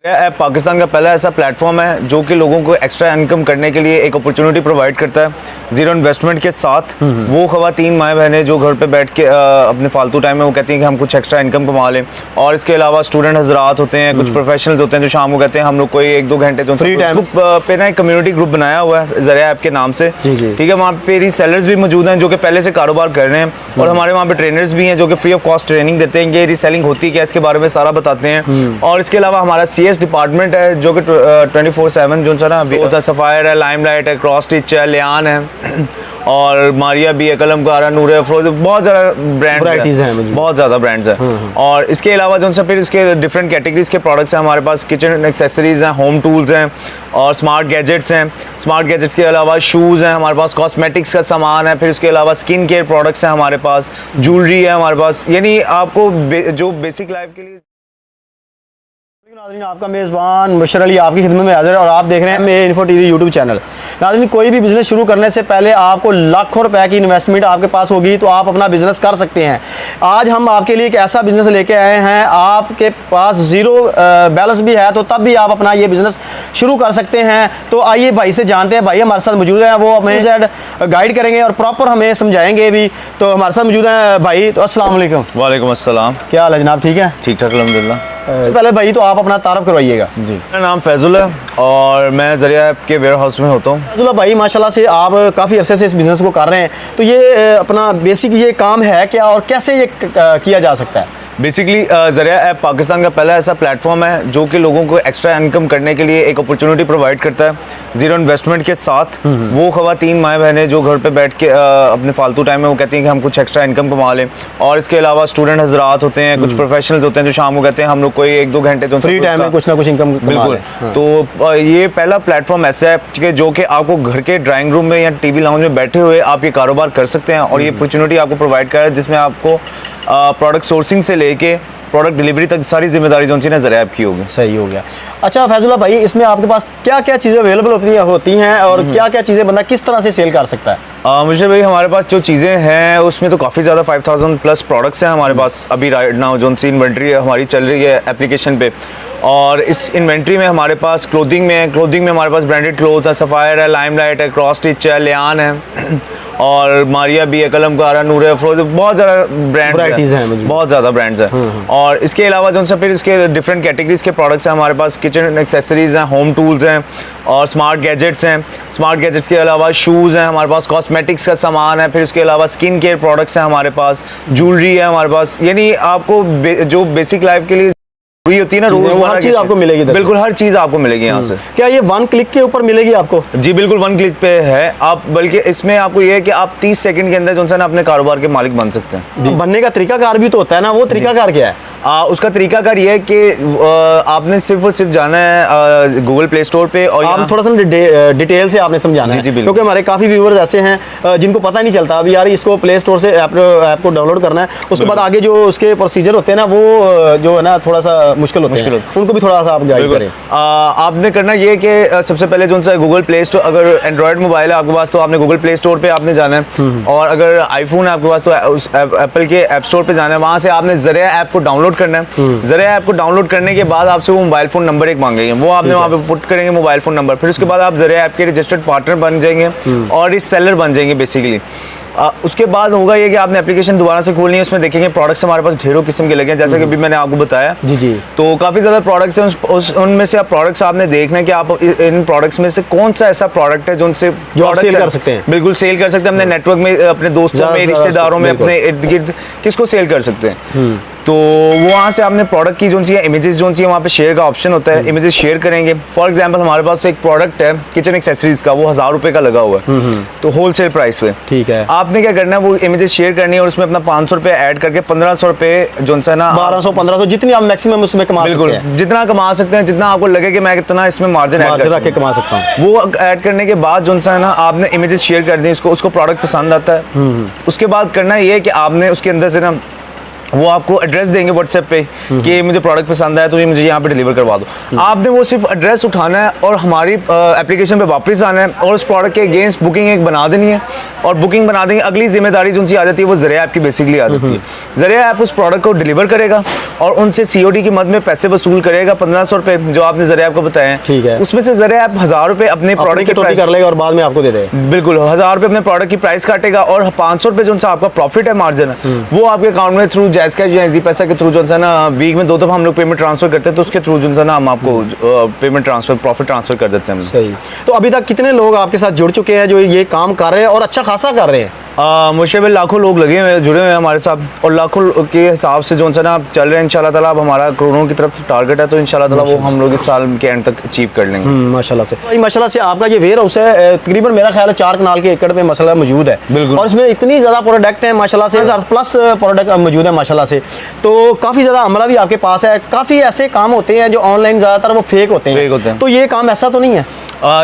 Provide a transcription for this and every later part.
App Pakistan का पहला ऐसा प्लेटफॉर्म है जो कि लोगों को एक्स्ट्रा इनकम करने के लिए एक अपॉर्चुनिटी प्रोवाइड करता है जीरो इन्वेस्टमेंट के साथ। वो ख़वातीन माएँ बहनें जो घर पे बैठ के अपने फालतू टाइम में वो कहती हैं कि हम कुछ एक्स्ट्रा इनकम कमा लें, और इसके अलावा स्टूडेंट हजरात होते हैं, कुछ प्रोफेशनल्स होते हैं जो शाम को कहते हैं हम लोग कोई 1-2 घंटे जो फ्री टाइम पे ना एक कम्युनिटी ग्रुप बनाया हुआ है ज़रिया ऐप के नाम से, ठीक है। वहाँ पे रीसेलर्स भी मौजूद हैं जो कि पहले से कारोबार कर रहे हैं, और हमारे वहाँ पे ट्रेनर्स भी हैं जो कि फ्री ऑफ कॉस्ट ट्रेनिंग देते हैं कि रीसेलिंग होती है क्या, इसके बारे में सारा बताते हैं। और इसके अलावा हमारा CS डिपार्टमेंट है जो कि 24/7 जो सा ना होता है, सफ़ायर है, लाइमलाइट है, क्रॉस स्टिच है, लियान है, और मारिया भी है, कलमकारा, नूर अफरोज, बहुत ज़्यादा ब्रांड्स हैं, बहुत ज़्यादा ब्रांड्स हैं। और इसके अलावा जो सा फिर इसके डिफरेंट कैटेगरीज के प्रोडक्ट्स हैं हमारे पास, किचन एक्सेसरीज हैं, होम टूल्स हैं, और स्मार्ट गैजेट्स हैं। स्मार्ट गैजेट्स के अलावा शूज़ हैं हमारे पास, कॉस्मेटिक्स का सामान है, फिर उसके अलावा स्किन केयर प्रोडक्ट्स हैं हमारे पास, ज्वेलरी है हमारे पास, यानी आपको जो बेसिक लाइफ के लिए। नाज़रीन, आपका मेज़बान मुबशर अली आपकी खिदमत में हाजिर है और आप देख रहे हैं मे इन्फो टीवी यूट्यूब चैनल। नाज़रीन, कोई भी बिज़नेस शुरू करने से पहले आपको लाखों रुपए की इन्वेस्टमेंट आपके पास होगी तो आप अपना बिज़नेस कर सकते हैं। आज हम आपके लिए एक ऐसा बिज़नेस लेके आए हैं, आपके पास ज़ीरो बैलेंस भी है तो तब भी आप अपना ये बिज़नेस शुरू कर सकते हैं। तो आइए भाई से जानते हैं, भाई हमारे साथ मौजूद हैं, वो हमें गाइड करेंगे और प्रॉपर हमें समझाएंगे भी। तो हमारे साथ मौजूद हैं भाई। तो अस्सलाम वालेकुम। वालेकुम अस्सलाम। क्या हाल है जनाब, ठीक है? ठीक ठाक अल्हम्दुलिल्लाह। सबसे पहले भाई तो आप अपना तारफ़ करवाइएगा। जी, मेरा नाम फैजुल है और मैं ज़रिया ऐप के वेयर हाउस में होता हूँ। फैजुल भाई, माशाल्लाह से आप काफ़ी अरसे से इस बिज़नेस को कर रहे हैं, तो ये अपना बेसिक ये काम है क्या और कैसे ये किया जा सकता है? बेसिकली ज़रिया ऐप पाकिस्तान का पहला ऐसा प्लेटफॉर्म है जो कि लोगों को एक्स्ट्रा इनकम करने के लिए एक अपॉर्चुनिटी प्रोवाइड करता है जीरो इन्वेस्टमेंट के साथ। वो ख़वातीन माएँ बहनें जो घर पे बैठ के अपने फालतू टाइम में वो कहती हैं कि हम कुछ एक्स्ट्रा इनकम कमा लें, और इसके अलावा स्टूडेंट हजरात होते हैं, कुछ प्रोफेशनल्स होते हैं जो शाम को कहते हैं हम लोग कोई 1-2 घंटे जो फ्री टाइम में कुछ ना कुछ इनकम। बिल्कुल। तो ये पहला प्लेटफॉर्म ऐसा है जो कि आपको घर के ड्राइंग रूम में या TV लाउंज में बैठे हुए आप ये कारोबार कर सकते हैं, और ये अपॉर्चुनिटी आपको प्रोवाइड कर रहा है जिसमें आपको प्रोडक्ट सोर्सिंग से लेके प्रोडक्ट डिलीवरी तक सारी जिम्मेदारी जो ना ज़रिया ऐप की होगी। सही हो गया। अच्छा फैजुल्ला भाई, इसमें आपके पास क्या क्या चीज़ें अवेलेबल होती हैं और क्या क्या चीज़ें बंदा किस तरह से सेल कर सकता है? मुझे भाई हमारे पास जो चीज़ें हैं उसमें तो काफ़ी ज़्यादा 5000 प्लस प्रोडक्ट्स हैं हमारे पास अभी राइट नाउ, जो सी इन्वेंट्री हमारी चल रही है एप्लीकेशन पे। और इस इन्वेंट्री में हमारे पास क्लोथिंग में हमारे पास ब्रांडेड क्लोथ है, सफ़ायर है, लाइमलाइट है, क्रॉस स्टिच है, लियान है, और मारिया भी है, कलमकारा, नूर अफरोज, बहुत ज़्यादा ब्रांड्स हैं, बहुत ज़्यादा ब्रांड्स हैं। और इसके अलावा जो फिर इसके डिफरेंट कैटेगरीज के प्रोडक्ट्स हैं हमारे पास, किचन एक्सेसरीज हैं, होम टूल्स हैं, और स्मार्ट गैजेट्स हैं। स्मार्ट गैजेट्स के अलावा शूज़ हैं हमारे पास, कॉस्मेटिक्स का सामान है, फिर उसके अलावा स्किन केयर प्रोडक्ट्स हैं हमारे पास, ज्वेलरी है हमारे पास, यानी आपको जो बेसिक लाइफ के लिए होती है ना, रोज हर चीज आपको मिलेगी। बिल्कुल हर चीज आपको मिलेगी यहाँ से। क्या ये 1 क्लिक के ऊपर मिलेगी आपको? जी बिल्कुल 1 क्लिक पे है आप, बल्कि इसमें आपको ये है कि आप 30 सेकंड के अंदर जो है ना अपने कारोबार के मालिक बन सकते हैं। बनने का तरीकाकार भी तो होता है ना, वो तरीकाकार क्या है? उसका तरीकाकार ये है कि आपने सिर्फ और सिर्फ जाना है गूगल प्ले स्टोर पे, और आप थोड़ा सा डिटेल से आपने समझाना है क्योंकि हमारे काफ़ी व्यूअर्स ऐसे हैं जिनको पता नहीं चलता अभी यार इसको प्ले स्टोर से ऐप को डाउनलोड करना है, उसके बाद आगे जो उसके प्रोसीजर होते हैं ना वो जो है ना थोड़ा सा मुश्किल होते हैं, उनको भी थोड़ा सा आप गाइड करें। आपने करना ये कि सबसे पहले जो सा गूगल प्ले स्टोर, अगर एंड्रॉयड मोबाइल है आपके पास तो आपने गूगल प्ले स्टोर पे आपने जाना है, और अगर आईफोन है आपके पास तो एप्पल के ऐप स्टोर पे जाना है, वहाँ से आपने ज़रिया ऐप को डाउनलोड करना है। ज़रिया ऐप को डाउनलोड करने के बाद आपसे वो मोबाइल फ़ोन नंबर एक मांगेंगे, वो आपने वहाँ पे पुट करेंगे मोबाइल फ़ोन नंबर, फिर उसके बाद आप ज़रिया ऐप के रजिस्टर्ड पार्टनर बन जाएंगे और इस सेलर बन जाएंगे बेसिकली। उसके बाद होगा ये कि आपने एप्लीकेशन दोबारा से खोलनी है, उसमें देखेंगे प्रोडक्ट्स हमारे पास ढेरों किस्म के लगे हैं, जैसा कि अभी मैंने आपको बताया। जी। तो काफ़ी ज़्यादा प्रोडक्ट्स हैं, उनमें से आप प्रोडक्ट्स आपने देखना है कि आप इन प्रोडक्ट्स में से कौन सा ऐसा प्रोडक्ट है जो उनसे सेल कर सकते हैं। बिल्कुल सेल कर सकते हैं अपने नेटवर्क में, अपने दोस्तों में, रिश्तेदारों में, अपने इर्द गिर्द किसको सेल कर सकते हैं। तो वहाँ से आपने प्रोडक्ट की जो सी इमेजेस जो सी वहाँ पे शेयर का ऑप्शन होता है, इमेजेस शेयर करेंगे। फॉर एग्जांपल हमारे पास एक प्रोडक्ट है किचन एक्सेसरीज का, वो 1000 रुपये का लगा हुआ है, तो होलसेल प्राइस पे। ठीक है, आपने क्या करना है, वो इमेजेस शेयर करनी है और उसमें अपना 500 रुपये ऐड करके 1500 रुपये जो है ना, 1200-1500 जितनी आप मैक्सिमम उसमें कमा सकते हैं, जितना कमा सकते हैं, जितना आपको लगे कि मैं कितना इसमें मार्जिन ऐड करके कमा सकता हूँ, वो ऐड करने के बाद जो है ना आपने इमेजेस शेयर कर दी, उसको प्रोडक्ट पसंद आता है। उसके बाद करना ये है कि आपने उसके अंदर से ना वो आपको एड्रेस देंगे व्हाट्सएप पे कि मुझे प्रोडक्ट पसंद आया तो ये मुझे यहाँ पे डिलीवर करवा दो। आपने वो सिर्फ एड्रेस उठाना है और हमारी एप्लीकेशन पे वापस आना है और उस प्रोडक्ट के अगेंस्ट बुकिंग एक बना देनी है और बुकिंग बना देंगे। अगली जिम्मेदारी जो उनकी आ जाती है वो ज़रिया ऐप की बेसिकली आ जाती है। ज़रिया ऐप उस प्रोडक्ट को डिलीवर करेगा और उनसे COD की मद में पैसे वसूल करेगा 1500 रुपये जो आपने ज़रिया ऐप को बताया है। ठीक है। उसमें से ज़रिया ऐप 1000 रुपये अपने प्रोडक्ट की प्राइस कर लेगा और बाद में आपको दे देगा। बिल्कुल 1000 रुपये अपने प्रोडक्ट की प्राइस काटेगा और 500 रुपये जो आपका प्रॉफिट है, मार्जिन है, वो आपके अकाउंट में थ्रू जैज़ कैश या इजी पैसा के थ्रू जो है ना वीक में 2 दफ़ा हम लोग पेमेंट ट्रांसफर करते हैं तो उसके थ्रू जो है ना हम आपको पेमेंट ट्रांसफर प्रॉफिट ट्रांसफर कर देते हैं। सही। तो अभी तक कितने लोग आपके साथ जुड़ चुके हैं जो ये काम कर रहे हैं और अच्छा खासा कर रहे हैं? मुझे लाखों लोग लगे हुए जुड़े हुए हैं हमारे साथ और लाखों के हिसाब से जो है ना चल रहे हैं इंशाल्लाह ताला। अब हमारा करोड़ों की तरफ टारगेट है तो इंशाल्लाह ताला वो हम लोग इस साल के एंड तक अचीव कर लेंगे। माशाल्लाह से भाई, माशाल्लाह से आपका ये वेयर हाउस है तकरीबन मेरा ख्याल है 4 कनाल के एकड़ पे मसला मौजूद है। बिल्कुल। और इसमें इतनी ज़्यादा प्रोडक्ट है माशाल्लाह से 1000 प्लस प्रोडक्ट मौजूद है माशाल्लाह से। तो काफ़ी ज़्यादा अमला भी आपके पास है। काफ़ी ऐसे काम होते हैं जो ऑनलाइन ज़्यादातर वो फेक होते हैं, तो ये काम ऐसा तो नहीं है?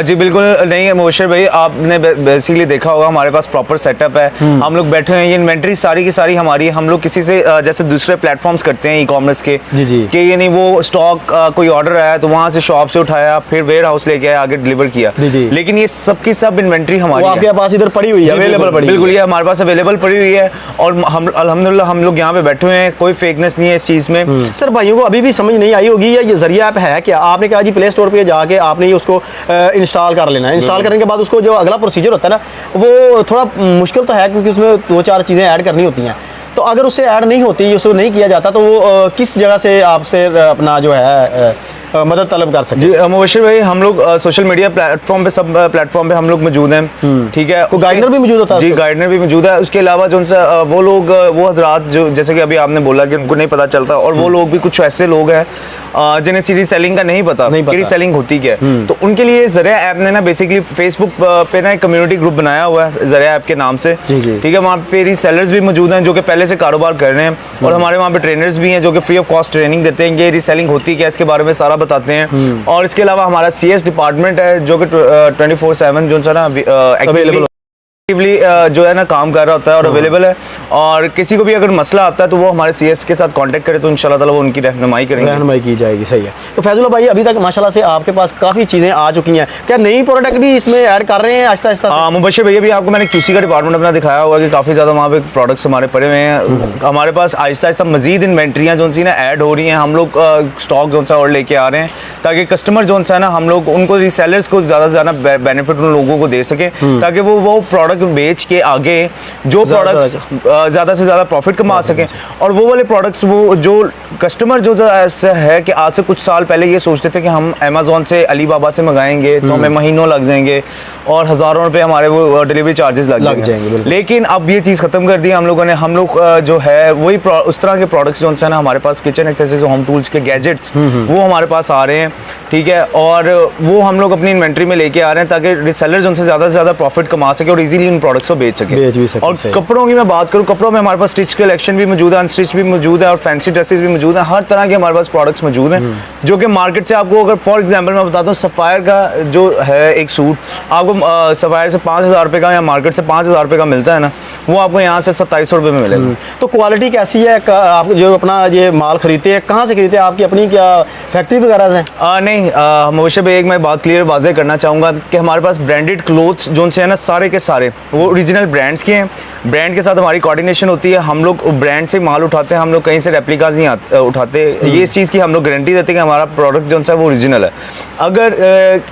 जी बिल्कुल नहीं है मुबशर भाई, आपने बेसिकली देखा होगा हमारे पास प्रॉपर सेटअप है। हम लोग बैठे हैं, ये इन्वेंट्री सारी की सारी हमारी है। हम लोग किसी से जैसे दूसरे प्लेटफॉर्म्स करते हैं ई-कॉमर्स के जी कि ये नहीं वो स्टॉक कोई ऑर्डर आया तो वहाँ से शॉप से उठाया फिर वेयर हाउस लेके आया आगे डिलीवर किया। लेकिन ये सब की सब इन्वेंट्री हमारी आपके पास इधर पड़ी हुई है, अवेलेबल पड़ी? बिल्कुल, ये हमारे पास अवेलेबल पड़ी हुई है और हम अल्हम्दुलिल्लाह हम लोग यहाँ पे बैठे हुए हैं, कोई फेकनेस नहीं है इस चीज़ में। सर भाइयों को अभी भी समझ नहीं आई होगी या ये ज़रिया ऐप है क्या? आपने कहा जी प्ले स्टोर पे जाके आपने ये उसको इंस्टॉल कर लेना है। इंस्टॉल करने के बाद उसको जो अगला प्रोसीजर होता है ना वो थोड़ा मुश्किल तो है क्योंकि उसमें 2-4 चीज़ें ऐड करनी होती हैं। तो अगर उससे ऐड नहीं होती, उसको नहीं किया जाता तो वो किस जगह से आपसे अपना जो है मदद तलब कर सकते? जी मुबशर भाई, हम लोग सोशल मीडिया प्लेटफॉर्म पे सब प्लेटफॉर्म पे हम लोग मौजूद हैं। ठीक है। कोई गाइडर भी मौजूद होता है? जी गाइडर भी मौजूद है। उसके अलावा जो वो लोग वो हजरात जो जैसे कि अभी आपने बोला कि उनको नहीं पता चलता और वो लोग भी कुछ ऐसे लोग हैं जिन्हें सीरीज सेलिंग का नहीं पता सीरीज सेलिंग होती क्या है। तो उनके लिए ज़रिया ऐप ने ना बेसिकली फेसबुक पे ना एक कम्युनिटी ग्रुप बनाया हुआ है ज़रिया ऐप के नाम से। ठीक है। वहाँ पे रीसेलर्स भी मौजूद हैं जो कि पहले से कारोबार कर रहे हैं और हमारे वहाँ पे ट्रेनर्स भी हैं जो कि फ्री ऑफ कॉस्ट ट्रेनिंग देते हैं कि रीसेलिंग होती क्या है इसके बारे में सारा बताते हैं। और इसके अलावा हमारा CS डिपार्टमेंट है जो कि 24/7 जो है ना अवेलेबल जो है ना काम कर रहा होता है और अवेलेबल है। और किसी को भी अगर मसला आता है तो वो हमारे CS के साथ कांटेक्ट करे तो इंशाल्लाह ताला वो उनकी रहनुमाई करेंगे, रहनुमाई की जाएगी। सही है। तो फैजुल्ला भाई अभी तक माशाल्लाह से आपके पास काफ़ी चीज़ें आ चुकी हैं, क्या नई प्रोडक्ट भी इसमें ऐड कर रहे हैं आहिस्ता आहिस्ता? हाँ मुबशर भैया, भी आपको मैंने QC का डिपार्टमेंट अपना दिखाया हुआ कि काफ़ी ज़्यादा वहाँ पे प्रोडक्ट्स हमारे पड़े हुए हैं। हमारे पास आहिस्ता आहिस्ता मजीद इन्वेंट्रियाँ जो सी ना ऐड हो रही हैं। हम लोग स्टॉक जो सा और लेके आ रहे हैं ताकि कस्टमर जो सा ना हम लोग उनको रीसेलर्स को ज़्यादा से ज़्यादा बेनिफिट उन लोगों को दे सके ताकि वो प्रोडक्ट बेच के आगे जो प्रोडक्ट्स ज़्यादा से ज़्यादा प्रॉफिट कमा सकें। और वो वाले प्रोडक्ट्स वो जो कस्टमर जो ऐसा है कि आज से कुछ साल पहले ये सोचते थे कि हम अमेज़ॉन से अलीबाबा से मंगाएंगे तो हमें महीनों लग जाएंगे और हज़ारों रुपए हमारे वो डिलीवरी चार्जेस लग जाएंगे। लेकिन अब ये चीज़ ख़त्म कर दी हम लोगों ने। हम लोग जो है वही उस तरह के प्रोडक्ट्स जो है ना हमारे पास किचन एक्सेसरीज होम टूल्स के गैजेट्स वो हमारे पास आ रहे हैं। ठीक है। और वो हम लोग अपनी इन्वेंट्री में लेके आ रहे हैं ताकि रिसेलर्स उनसे ज़्यादा से ज़्यादा प्रॉफिट कमा सके और इजीली उन प्रोडक्ट्स को बेच सके। और कपड़ों की मैं बात करूँ, कपड़ों में हमारे पास स्टिच कलेक्शन भी मौजूद है, अनस्टिच भी मौजूद है और फैंसी ड्रेसेस भी मौजूद हैं। हर तरह के हमारे पास प्रोडक्ट्स मौजूद हैं जो कि मार्केट से आपको अगर फॉर एग्जांपल मैं बताता हूँ सफ़ायर का जो है एक सूट आपको सफ़ायर से 5000 रुपये का या मार्केट से 5000 रुपये का मिलता है ना, वो आपको यहाँ से 2700 रुपये में मिलेगा। तो क्वालिटी कैसी है? आप जो अपना ये माल खरीदते हैं कहाँ से खरीदते हैं? आपकी अपनी क्या फैक्ट्री वगैरह से? नहीं मुबशर भाई, एक मैं बात क्लियर वाज़ेह करना चाहूँगा कि हमारे पास ब्रांडेड क्लोथ्स जो से है ना सारे के सारे वो ओरिजिनल ब्रांड्स के हैं। ब्रांड के साथ हमारी कोऑर्डिनेशन होती है। हम लोग ब्रांड से माल उठाते हैं, हम लोग कहीं से रेप्लिकाज नहीं उठाते। ये इस चीज़ की हम लोग गारंटी देते हैं कि हमारा प्रोडक्ट जो है वो ओरिजिनल है। अगर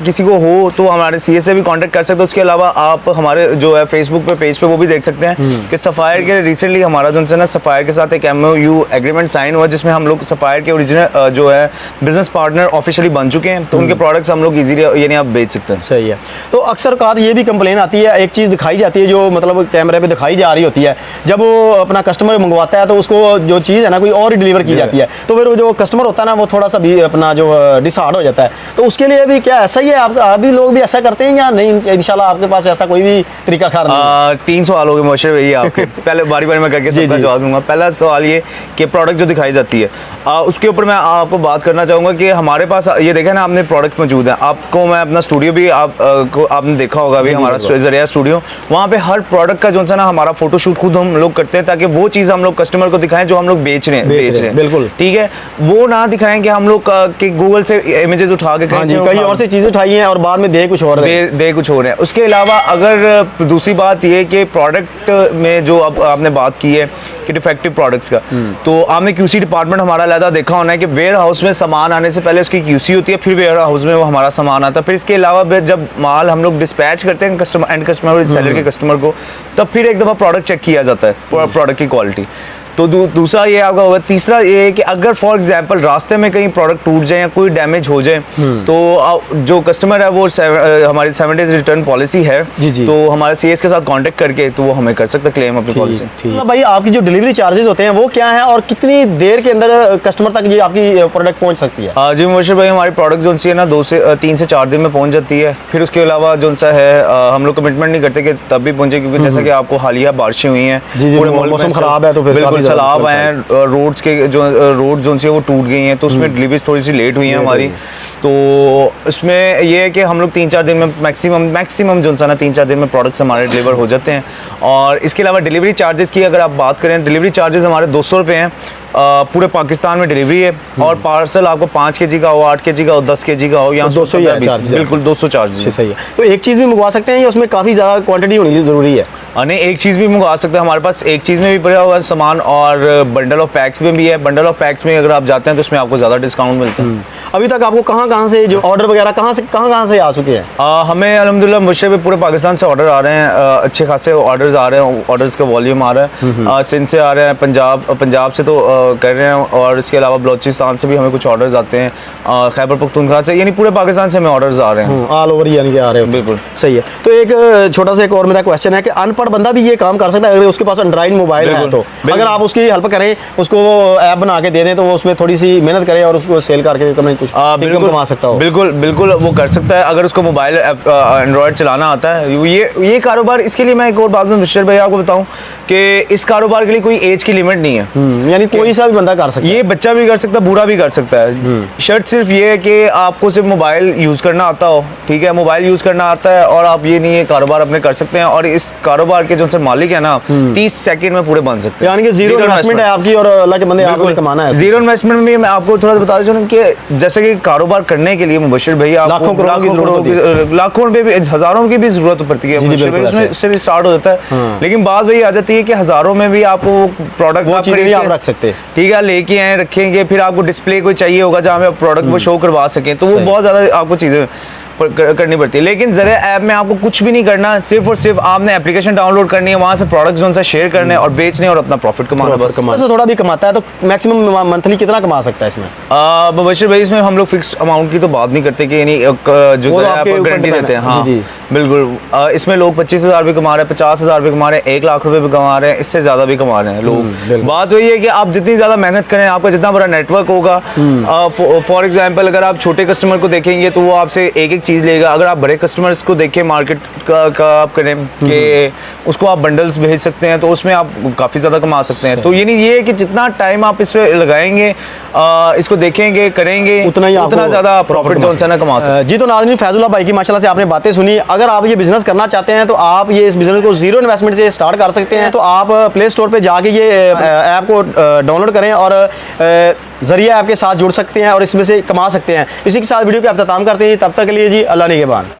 किसी को हो तो हमारे CS से भी कांटेक्ट कर सकते हो। उसके अलावा आप हमारे जो है फेसबुक पे पेज पे वो भी देख सकते हैं कि सफ़ायर के रिसेंटली हमारा जो है ना सफ़ायर के साथ एक MOU एग्रीमेंट साइन हुआ जिसमें हम लोग सफ़ायर के ओरिजिनल जो है बिजनेस पार्टनर ऑफिशियली बन चुके हैं। तो उनके प्रोडक्ट्स हम लोग ईजीली यानी आप बेच सकते हैं। सही है। तो अक्सर बात ये भी कंप्लेन आती है, एक चीज़ दिखाई जाती है जो मतलब कैमरे पे दिखाई जा रही होती है, जब वो अपना कस्टमर मंगवाता है तो उसको जो चीज़ है ना कोई और ही डिलीवर की जाती है तो फिर जो कस्टमर होता है ना वो थोड़ा सा भी अपना जो डिसहार्ड हो जाता है। तो उसके लिए भी क्या ऐसा ही है? आप भी लोग भी ऐसा करते हैं या नहीं? इंशाल्लाह आपके पास ऐसा कोई भी तरीका कार नहीं? 3 सवाल हो गए मुबशर भैया आपके। पहले बारी बारी मैं करके सबका जवाब दूंगा। पहला सवाल ये कि प्रोडक्ट जो दिखाई जाती है, उसके ऊपर मैं आपको बात करना चाहूँगा कि हमारे पास ये देखें ना, आपने प्रोडक्ट मौजूद है, आपको मैं अपना स्टूडियो भी आपने देखा होगा अभी, हमारा ज़रिया स्टूडियो, वहाँ पे हर प्रोडक्ट का जो है ना हमारा फोटोशूट खुद हम लोग करते हैं, ताकि वो चीज़ हम लोग कस्टमर को दिखाएं जो हम लोग बेच रहे हैं। बिल्कुल ठीक है, वो ना दिखाएं कि हम लोग कि गूगल से इमेजेस उठा के कहीं और से चीज़ें उठाई हैं और बाद में दे कुछ और दे कुछ हो रहे हैं। उसके अलावा अगर दूसरी बात ये कि प्रोडक्ट में जो अब आपने बात की है कि डिफेक्टिव प्रोडक्ट्स का, तो आपने क्यूसी डिपार्टमेंट हमारा अलग देखा होना है कि वेयर हाउस में सामान आने से पहले उसकी क्यूसी होती है, फिर वेयर हाउस में वो हमारा सामान आता है, फिर इसके अलावा जब माल हम लोग डिस्पैच करते हैं कस्टमर एंड कस्टमर सेलर के कस्टमर को, तब फिर एक दफ़ा प्रोडक्ट चेक किया जाता है प्रोडक्ट की क्वालिटी। तो दूसरा ये आपका होगा। तीसरा ये है कि अगर फॉर एग्जांपल रास्ते में कहीं प्रोडक्ट टूट जाए या कोई डैमेज हो जाए, तो जो कस्टमर है वो हमारी 7 डेज रिटर्न पॉलिसी है, जी। तो हमारे सीएस के साथ कांटेक्ट करके तो वो हमें कर सकता है क्लेम अपनी पॉलिसी। ठीक भाई, आपकी जो डिलीवरी चार्जेस होते हैं वो क्या है और कितनी देर के अंदर कस्टमर तक ये आपकी प्रोडक्ट पहुंच सकती है? जी मुबशर भाई, हमारी प्रोडक्ट जो है ना 3 से 4 दिन में पहुंच जाती है। फिर उसके अलावा जो सा है हम लोग कमिटमेंट नहीं करते कि तब भी पहुंचे, क्योंकि जैसा कि आपको हालिया बारिशें हुई हैं, पूरे मौसम खराब है तो फिर बिल्कुल सैलाब आए हैं, रोड्स के जो रोड जोन से वो टूट गई हैं, तो उसमें डिलीवरी थोड़ी सी लेट हुई है हमारी। तो इसमें ये है कि हम लोग 3-4 दिन में मैक्सिमम जो है ना 3-4 दिन में प्रोडक्ट्स हमारे डिलीवर हो जाते हैं। और इसके अलावा डिलीवरी चार्जेस की अगर आप बात करें, डिलीवरी चार्जेस हमारे 200 रुपये हैं, पूरे पाकिस्तान में डिलीवरी है। और पार्सल आपको 5 kg का हो, 8 kg का हो, 10 kg का हो, या 200 चार्ज, बिल्कुल 200 चार्ज। सही है। तो एक चीज़ भी मंगवा सकते हैं या उसमें काफ़ी ज़्यादा क्वांटिटी होनी ज़रूरी है? नहीं, एक चीज़ भी मंगवा सकते हैं, हमारे पास एक चीज़ में भी पड़ा हुआ है सामान, और बंडल ऑफ पैक्स में भी है। बंडल ऑफ पैक्स में अगर आप जाते हैं तो उसमें आपको ज़्यादा डिस्काउंट मिलता है। अभी तक आपको कहाँ से जो ऑर्डर वगैरह कहाँ से आ चुके हैं? हमें अल्हम्दुलिल्लाह मुझे पूरे पाकिस्तान से ऑर्डर आ रहे हैं, अच्छे खासे ऑर्डर्स आ रहे हैं, ऑर्डर्स का वॉल्यूम आ रहा है। सिंध से आ रहे हैं, पंजाब से तो कर रहे हैं, और इसके अलावा बलोचिस्तान से भी हमें कुछ ऑर्डर्स आते हैं, खैबर पख्तूनख्वा से, यानी पूरे पाकिस्तान से हमें ऑर्डर्स आ रहे हैं, ऑल ओवर यानी कि आ रहे हैं। बिल्कुल सही है। तो एक छोटा सा एक और मेरा क्वेश्चन है कि अनपढ़ बंदा भी ये काम कर सकता है अगर उसके पास एंड्रॉइड मोबाइल है तो? अगर आप उसकी हेल्प करें, उसको ऐप बना के दे दें, तो वो उसमें थोड़ी सी मेहनत करे और उसको सेल करके कुछ इनकम कमा सकता हो? बिल्कुल वो कर सकता है अगर उसको मोबाइल एंड्रॉयड चलाना आता है। ये कारोबार, इसके लिए मैं एक और बात में मिस्टर भाई आपको बताऊं कि इस कारोबार के लिए कोई एज की लिमिट नहीं है, यानी कोई सा भी बंदा कर सकता है। ये बच्चा भी कर सकता है, बूढ़ा भी कर सकता है। शर्त सिर्फ ये है कि आपको सिर्फ मोबाइल यूज करना आता हो, ठीक है, मोबाइल यूज करना आता है, और आप ये नहीं है कारोबार अपने कर सकते हैं। और इस कारोबार के जो मालिक है ना 30 सेकंड में पूरे बन सकते हैं, यानी कि जीरो इन्वेस्टमेंट है आपकी और अल्लाह के बंदे आपको कमाना है। जीरो इन्वेस्टमेंट में मैं आपको थोड़ा सा बता दूं कि जैसे कि कारोबार करने के लिए मुबशिर भैया लाखों रुपए भी, हजारों की भी जरूरत पड़ती है, उसमें से भी स्टार्ट हो जाता है। लेकिन बात वही आ जाती है कि हजारों में भी आपको प्रोडक्ट वो चीजें आप रख सकते, ठीक है, लेके आए रखेंगे, फिर आपको डिस्प्ले कोई चाहिए होगा जहाँ में प्रोडक्ट वो शो करवा सकें, तो वो बहुत ज्यादा आपको चीजें करनी पड़ती है। लेकिन ज़रा ऐप में आपको कुछ भी नहीं करना, सिर्फ और सिर्फ आपने एप्लीकेशन डाउनलोड करनी है, वहाँ से प्रोडक्ट्स जो शेयर करने और बेचने और अपना प्रॉफिट कमाना। बस थोड़ा भी कमाता है तो मैक्सिमम मंथली कितना कमा सकता है इसमें? मुबशिर भाई, इसमें हम लोग फिक्स अमाउंट की तो बात नहीं करते कि यानी जो गारंटी देते हैं। हाँ जी बिल्कुल, इसमें लोग 25,000 भी कमा रहे हैं, 50,000 भी कमा रहे हैं, 1 लाख रुपए भी कमा रहे हैं, इससे ज़्यादा भी कमा रहे हैं लोग। बात वही है कि आप जितनी ज़्यादा मेहनत करें, आपका जितना बड़ा नेटवर्क होगा, फॉर एग्जाम्पल अगर आप छोटे कस्टमर को देखेंगे तो वो आपसे एक चीज़ लेगा। अगर आप बड़े कस्टमर्स को देखें, मार्केट का आप करें कि उसको आप बंडल्स भेज सकते हैं, तो उसमें आप काफ़ी ज़्यादा कमा सकते हैं। तो यानी ये है कि जितना टाइम आप इस पर लगाएंगे, इसको देखेंगे, करेंगे, उतना ज़्यादा प्रॉफिट जो है ना कमा सकते हैं। जी, तो नाज़रीन, फैजुल्लाह भाई की माशाल्लाह से आपने बातें सुनी। अगर आप ये बिजनेस करना चाहते हैं तो आप ये इस बिजनेस को जीरो इन्वेस्टमेंट से स्टार्ट कर सकते हैं। तो आप प्ले स्टोर पे जाके ये ऐप को डाउनलोड करें और ज़रिया ऐप के साथ जुड़ सकते हैं और इसमें से कमा सकते हैं। इसी के साथ वीडियो का अख्ताम करते हैं। तब तक के लिए जी, अल्लाह निगहबान।